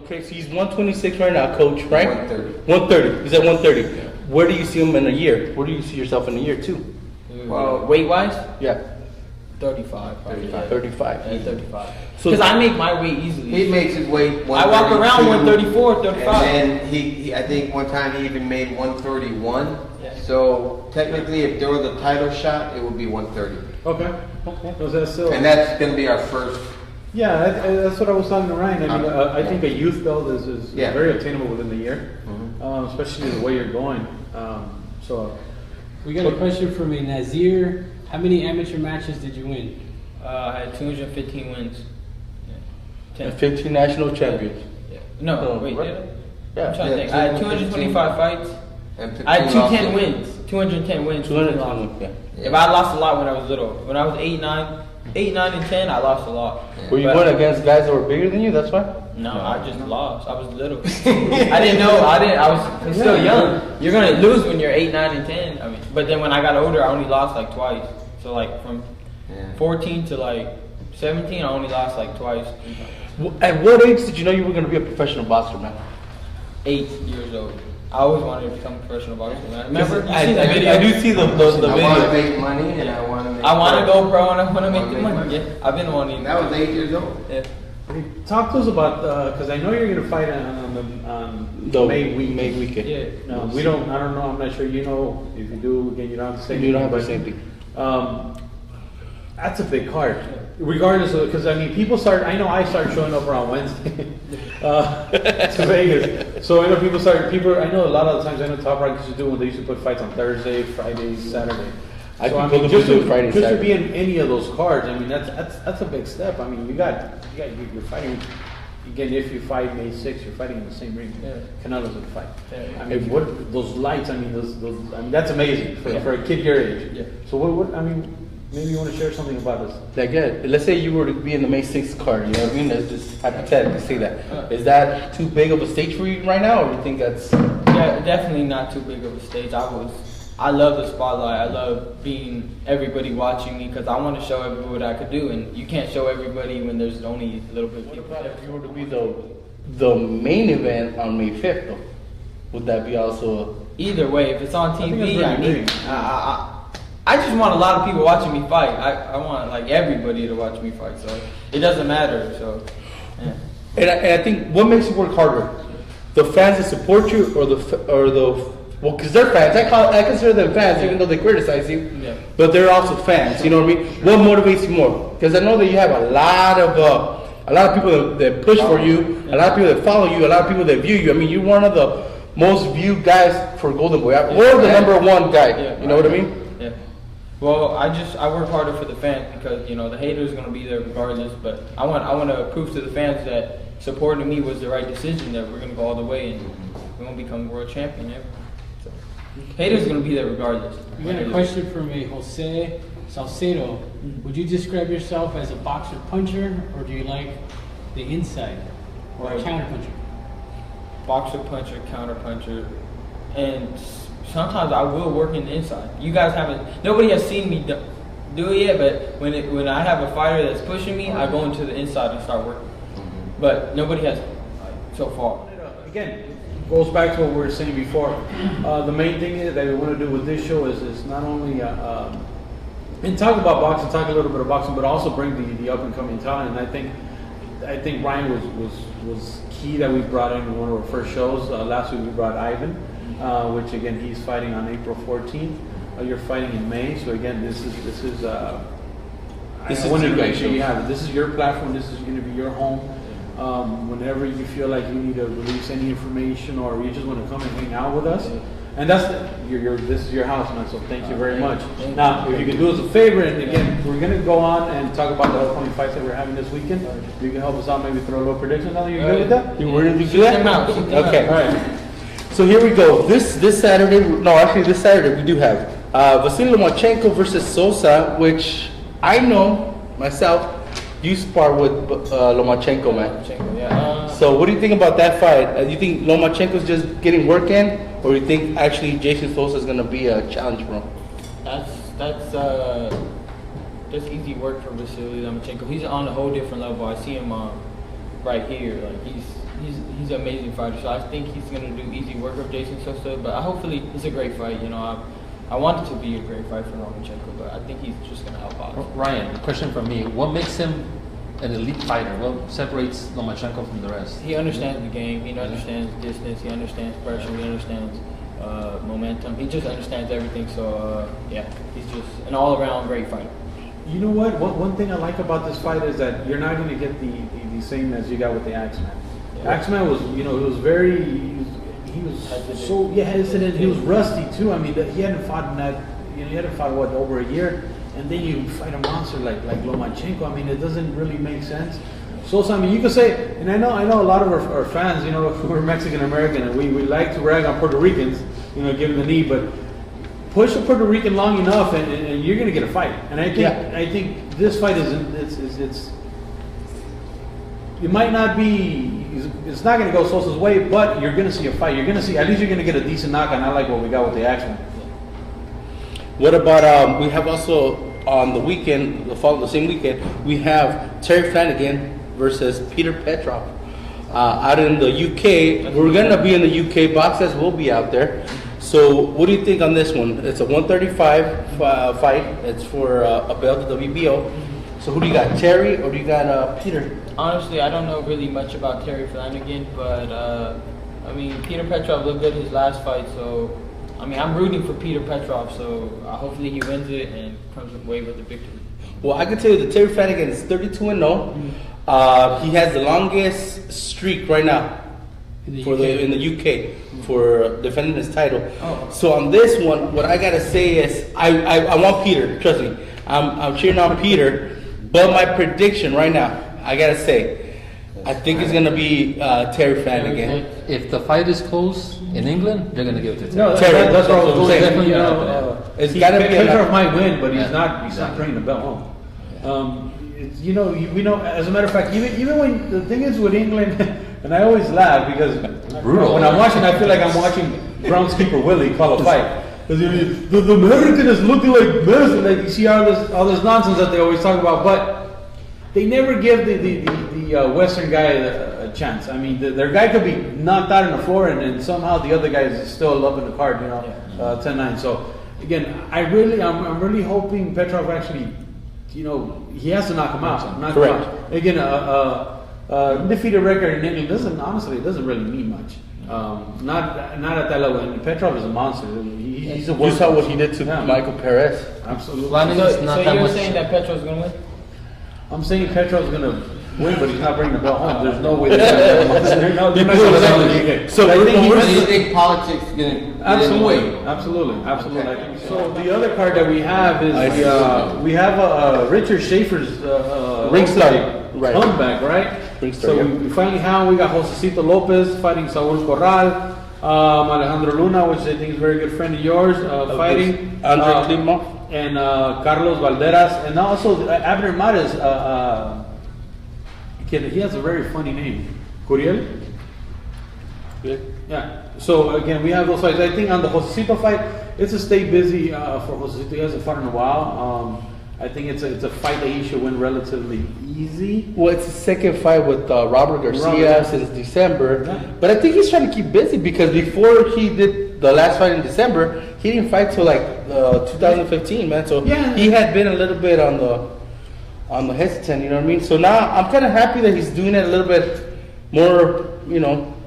Okay, so he's 126 right now, coach, right? 130. 130. He's at 130. Yeah. Where do you see him in a year? Where do you see yourself in a year, too? Well, weight wise, Yeah, 35. Probably. 35. Yeah, 35. So- Because I make my weight easily. He makes his weight. I walk around 134, 35. And then he, I think one time he even made 131. Yeah. So technically, if there was a title shot, it would be 130. Okay. Was that still? And that's going to be our first. Yeah, that's what I was talking to Ryan. I mean, I think a youth belt is Yeah. very attainable within the year, Mhm. especially the way you're going. So We got a question from a Nazir. How many amateur matches did you win? I had 215 wins. Yeah. 15 national champions. Yeah. No, Oh, wait. right. Yeah. Yeah. I'm trying to Yeah, think. I had 225 fights. And 15 I had 210 losses. wins. 210 wins. 220, yeah. Yeah, but I lost a lot when I was little. When I was 8, 9, and 10, I lost a lot. Were you But- going against guys that were bigger than you? That's why? No, I just lost. I was little. I didn't know. I was still young. You're gonna lose when you're 8, 9, and 10. I mean, but then when I got older, I only lost like twice. So like from 14 to like 17, I only lost like twice. At what age did you know you were going to be a professional boxer, man? 8 years old. I always wanted to become a professional boxer. Man. Remember? You I, seen that video? I do see the I want to video. make money and I want to make. I want to go pro and I want to make Wanna the make money. money. Yeah, I've been wanting. That was 8 years old. Yeah. talk to us about because I know you're going to fight on The May week. May weekend. Yeah. We don't. I don't know. I'm not sure. You know, if you do, again, you don't have to say. You don't have the anything, same thing. but, that's a big card, regardless of because I mean, people start. I know I started showing up around Wednesday to Vegas, so I know people start. People, I know a lot of the times I know Top Rank used to do when they used to put fights on Thursday, Friday, Saturday. I So, think mean, those just will to do Friday, just to Saturday. be in any of those cards, I mean, that's a big step. I mean, you're fighting. Again, if you fight May 6th, you're fighting in the same ring. Yeah. Canelo's in the fight. Yeah. I mean, what those lights? I mean, those I mean, that's amazing for a kid your age. Yeah. So what? I mean, maybe you want to share something about this. Like, yeah, let's say you were to be in the May 6th card, you know what I mean? Let's just hypothetically say that. Is that too big of a stage for you right now, or do you think that's... Yeah, definitely not too big of a stage. I love the spotlight. I love being everybody watching me because I want to show everybody what I could do, and you can't show everybody when there's only a little bit of What people. about if you were to be the main event on May 5th, though? Would that be also... Either way, if it's on think TV, that's I really need. big. I just want a lot of people watching me fight. I want like everybody to watch me fight, so it doesn't matter. So, yeah. And I think, what makes you work harder? The fans that support you, or the well, because they're fans. I consider them fans, even though they criticize you. Yeah. But they're also fans. You know what I mean? What motivates you more? Because I know that you have a lot of people that push for you, a lot of people that follow you, a lot of people that view you. I mean, you're one of the most viewed guys for Golden Boy, or the number one guy. Yeah. You know what I mean? Yeah. Well, I work harder for the fans because the haters gonna be there regardless. But I want to prove to the fans that supporting me was the right decision. That we're gonna go all the way and we're gonna become world champion ever. So, haters gonna be there regardless. We got a question from a Jose Salcedo. Would you describe yourself as a boxer puncher, or do you like the inside, or a counter puncher? Boxer puncher, counter puncher, and sometimes I will work in the inside. You guys nobody has seen me do it yet, but when I have a fighter that's pushing me, I go into the inside and start working. But nobody has so far. Again, goes back to what we were saying before. The main thing is that we want to do with this show is not only and talk about boxing, talk a little bit of boxing, but also bring the up and coming talent. And I think Ryan was key that we brought in one of our first shows. Last week we brought Ivan, which again he's fighting on April 14th. You're fighting in May, so again this is I wanted to make sure you have it. This is your platform. This is going to be your home. Whenever you feel like you need to release any information or you just want to come and hang out with us, and this is your house, man. So thank you very much. Now, if you can do us a favor, and again, we're going to go on and talk about the upcoming fights that we're having this weekend. You can help us out, maybe throw a little prediction. Now, you good with that? You ready to do that? them out. Shoot them Okay. out. All right. So here we go. This Saturday, this Saturday we do have Vasily Lomachenko versus Sosa, which I know myself. You spar with Lomachenko, man. Yeah. So what do you think about that fight? Do you think Lomachenko's just getting work in, or do you think actually Jason Sosa is going to be a challenge for him? That's easy work for Vasily Lomachenko. He's on a whole different level. I see him right here. Like he's he's an amazing fighter. So I think he's gonna do easy work with Jason Sosa. But hopefully it's a great fight. You know, I want it to be a great fight for Lomachenko, but I think he's just gonna outbox. Ryan, a question from me: what makes him an elite fighter? What separates Lomachenko from the rest? He understands the game. He understands distance. He understands pressure. He understands momentum. He just understands everything. So yeah, he's just an all-around great fighter. You know what? One thing I like about this fight is that you're not going to get the same as you got with the Axeman. Yeah. Axeman was, he was hesitant. He was rusty too. I mean, he hadn't fought in that, he hadn't fought over a year, and then you fight a monster like Lomachenko. I mean, it doesn't really make sense. So, I mean, you could say, and I know a lot of our fans, we're Mexican American, and we like to rag on Puerto Ricans, giving the knee, but push a Puerto Rican long enough, and you're going to get a fight. And I think this fight it might not be. It's not going to go Sosa's way, but you're going to see a fight. You're going to see. At least you're going to get a decent knockout. Not like what we got with the Axeman. What about we have also on the weekend, the same weekend, we have Terry Flanagan versus Peter Petrov out in the UK. We're going to be in the UK. Boxers will be out there. So what do you think on this one? It's a 135 fight. It's for a belt, the WBO. So who do you got, Terry or do you got Peter? Honestly, I don't know really much about Terry Flanagan, but I mean, Peter Petrov looked good his last fight, so I mean, I'm rooting for Peter Petrov, so hopefully he wins it and comes away with the victory. Well, I can tell you that Terry Flanagan is 32-0. He has the longest streak right now in the UK for defending his title. Oh. So on this one, what I gotta say is I want Peter. Trust me, I'm cheering on Peter. But my prediction right now, I gotta say, I think it's gonna be Terry Flanagan. If the fight is close in England, they're gonna give it to Terry. No, Terry, that's what I was saying. Definitely gonna happen. It's gotta be Petrov might win, but he's not bringing the belt home. We know. As a matter of fact, even when the thing is with England, and I always laugh because Brutal. when I'm watching, I feel like I'm watching groundskeeper Willie call a fight. Because the American is looking like this, and like you see all this nonsense that they always talk about, but they never give the Western guy a chance. I mean, their guy could be knocked out on the floor, and then somehow the other guy is still up in the card, 10-9. So again, I'm really hoping Petrov actually, he has to knock him out. Correct. Again, undefeated record in England doesn't really mean much. Not at that level. And Petrov is a monster. He's a You saw what he did to Michael Perez. Absolutely. Flanagan's not So that you're much. saying that Petrov's gonna win? I'm saying Petrov's gonna win, but he's not bringing the belt home. There's no way they're not going to So I think Do you think politics is going to Absolutely. So the other card that we have is we have Richard Schaefer's Ring star. Right. comeback, right? Ring star, So yeah. we finally have, we got Josecito Lopez fighting Saul Corral, Alejandro Luna, which I think is a very good friend of yours, fighting Andre Klima. and Carlos Valderas, and also Abner Mares. He has a very funny name, Curiel. Yeah. So again, we have those fights. I think on the Josecito fight, it's a stay busy for Josecito. He hasn't fought in a while. I think it's a fight that he should win relatively easy. Well, it's the second fight with Robert Garcia since December. Yeah. But I think he's trying to keep busy because before he did the last fight in December, he didn't fight till like 2015, man. So he had been a little bit on the hesitant, you know what I mean? So now I'm kind of happy that he's doing it a little bit more,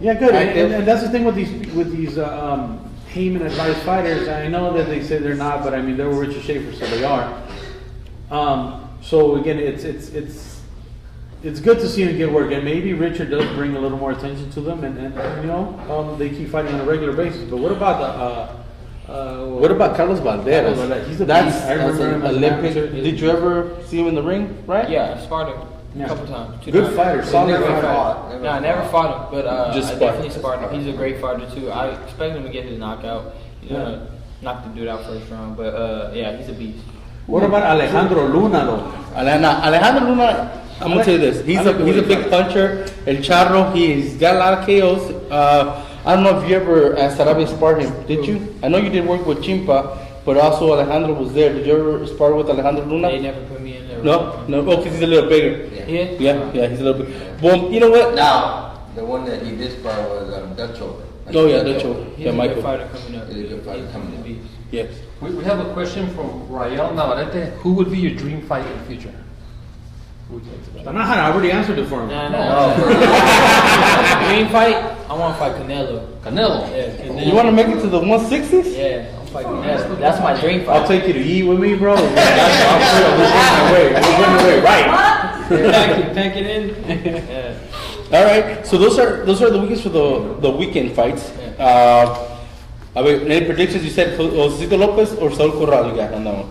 Yeah, good. active. And that's the thing with these Heyman advised fighters. I know that they say they're not, but I mean they're Richard Schaefer, so they are. So again, it's good to see him get work, and maybe Richard does bring a little more attention to them, and they keep fighting on a regular basis. But what about What about Carlos Valderas? Carlos Valderas. He's a That's beast. I remember him as an Olympic. amateur. Did you ever see him in the ring? Right? Yeah, I sparred him Yeah. a couple times. Two Good times. fighter, solid never fighter. fought. No, I never fought him, but Just I sparred. definitely sparred him. He's a great fighter too. I expect him to get his knockout. He's gonna knock the dude out first round, but yeah, he's a beast. What about Alejandro Luna though? Alejandro Luna, I'm gonna tell you this. He's a big puncher. El Charro, he's got a lot of KOs. I don't know if you ever at Sarabia sparred him. Did you? I know you did work with Chimpa, but also Alejandro was there. Did you ever spar with Alejandro Luna? They never put me in there. No. Oh, because he's a little bigger. Yeah. Yeah, he's a little big. Well, you know what? Now, The one that he did spar was Dutcho. Oh yeah, Dutcho. He's Yeah, a good Michael. fighter coming up. He's a good fighter coming up. Yes. We have a question from Rael Navarrete. Who would be your dream fight in the future? Who would you like to fight? I already answered it for him. No. Dream fight? I want to fight Canelo. Canelo. Yeah, Canelo. You want to make it to the 160s? Yeah, I'm fighting Canelo. That's my dream fight. I'll take you to eat with me, bro. We're going away, right? Pack it in. Yeah. All right. So those are the weekends for the weekend fights. I mean, any predictions? You said Josito Lopez or Saul Corral? You got on that one.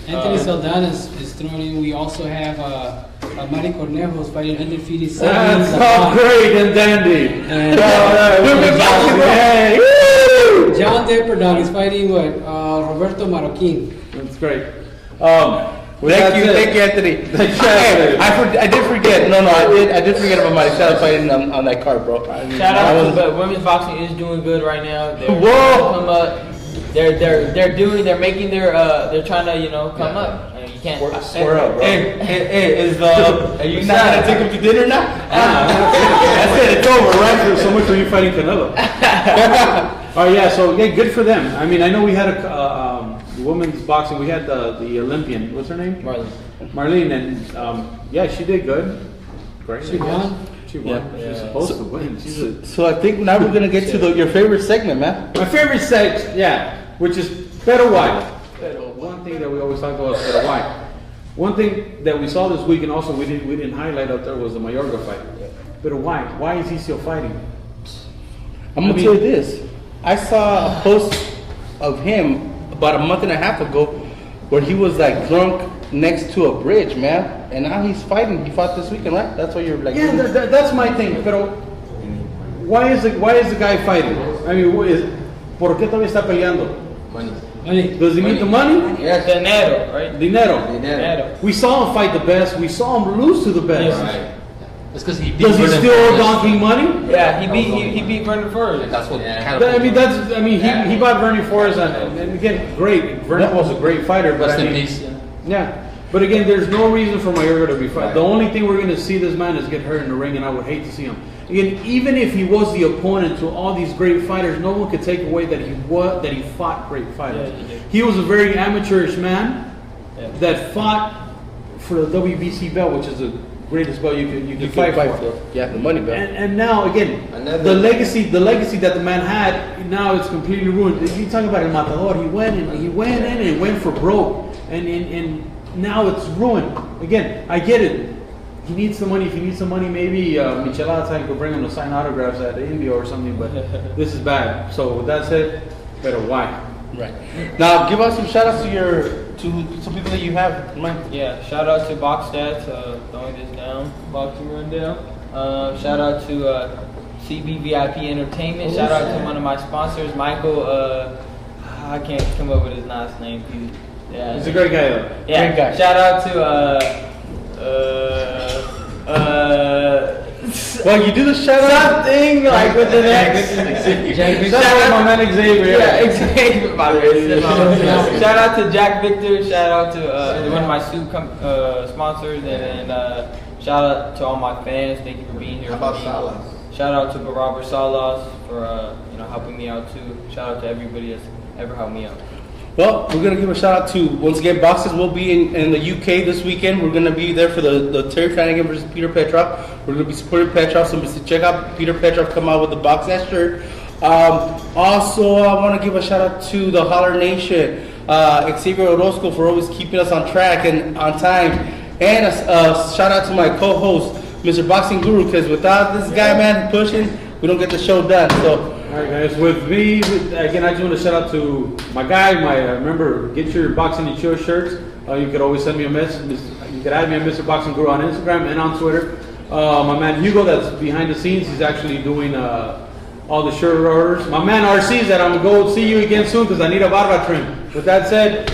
Anthony Saldana is thrown in. We also have Mari Cornejos fighting undefeated. That's so great and dandy. And John Depperdog is fighting Roberto Marroquin. That's great. Thank you, Anthony. I did forget. No, I did forget about Maricela fighting on that card, bro. Shout out to women's boxing is doing good right now. They're Whoa! come up. They're making they're trying to come up. And you can't Square up, bro. Hey, are you not gonna take him to dinner now? That's it. It's over, right? So much for you fighting Canelo. Oh yeah, so good for them. I mean, I know we had a women's boxing. We had the Olympian. What's her name? Marlene, and she did good. Great. She won. She won. Yeah. She's supposed to win. So I think now we're gonna get to your favorite segment, man. My favorite segment, which is better why. One thing that we always talk about is better why. One thing that we saw this week, and also we didn't highlight up there, was the Mayorga fight. Better why? Why is he still fighting? I'm gonna tell you this. I saw a post of him about a month and a half ago where he was like drunk next to a bridge, man. And now he's fighting. He fought this weekend, right? That's why you're like. Yeah, that's my thing. Pero why is the guy fighting? I mean, ¿por qué todavía está peleando? Money. Does he need the money? Yes. Dinero, right? Dinero. We saw him fight the best. We saw him lose to the best. Right. It's because he beat Does he Vernon still owe Forrest. Donkey money? Yeah, he beat Vernon Forrest. That's what Yeah. catapulted him. He bought Vernon Forrest, and again, great. Vernon was a great fighter, but Rest I in mean, peace. yeah. But again, there's no reason for Mayorga to be fighting. The only thing we're going to see this man is get hurt in the ring, and I would hate to see him. Again, even if he was the opponent to all these great fighters, no one could take away that he fought great fighters. Yeah. He was a very amateurish man Yeah. that fought for the WBC belt, which is the greatest belt you could fight for. Yeah, the money belt. And now again, the legacy that the man had, now it's completely ruined. If you talk about El Matador, he went in and he went for broke, and now it's ruined. Again, I get it. He needs some money. If he needs some money, maybe Michelada time could bring him to sign autographs at India or something. But this is bad. So with that said, better why? Right. Now, give us some shout outs to some people that you have in mind. Yeah, shout out to Box Stats, throwing this down, Boxing Rundown. Shout out to CBVIP Entertainment. Shout out to one of my sponsors, Michael. I can't come up with his last name. Yeah, He's a great guy though. yeah. Great guy. Shout out to Well, you do the shout out. something like with the next. Shout out to my man Xavier. Yeah, Xavier. My bad. Shout out to Jack Victor. Shout out to one of my suit sponsors, and shout out to all my fans. Thank you for being here. How about Salas? Shout out to Robert Salas for helping me out too. Shout out to everybody that's ever helped me out. Well, we're gonna give a shout out to once again Boxes will be in the UK this weekend. We're gonna be there for the Terry Flanagan versus Peter Petrov. We're gonna be supporting Petrov, so check out Peter Petrov come out with the Box That shirt. Also, I want to give a shout out to the Holler Nation, Xavier Orozco for always keeping us on track and on time, and a shout out to my co-host, Mr. Boxing Guru, because without this guy, man, pushing, we don't get the show done. So. Alright guys, with me, again, I just want to shout out to my guy, remember, get your Boxing and Chill shirts. You could always send me a message. You could add me on Mr. Boxing Guru on Instagram and on Twitter. My man Hugo, that's behind the scenes, he's actually doing all the shirt orders. My man RC, that I'm going to go see you again soon because I need a barba trim. With that said,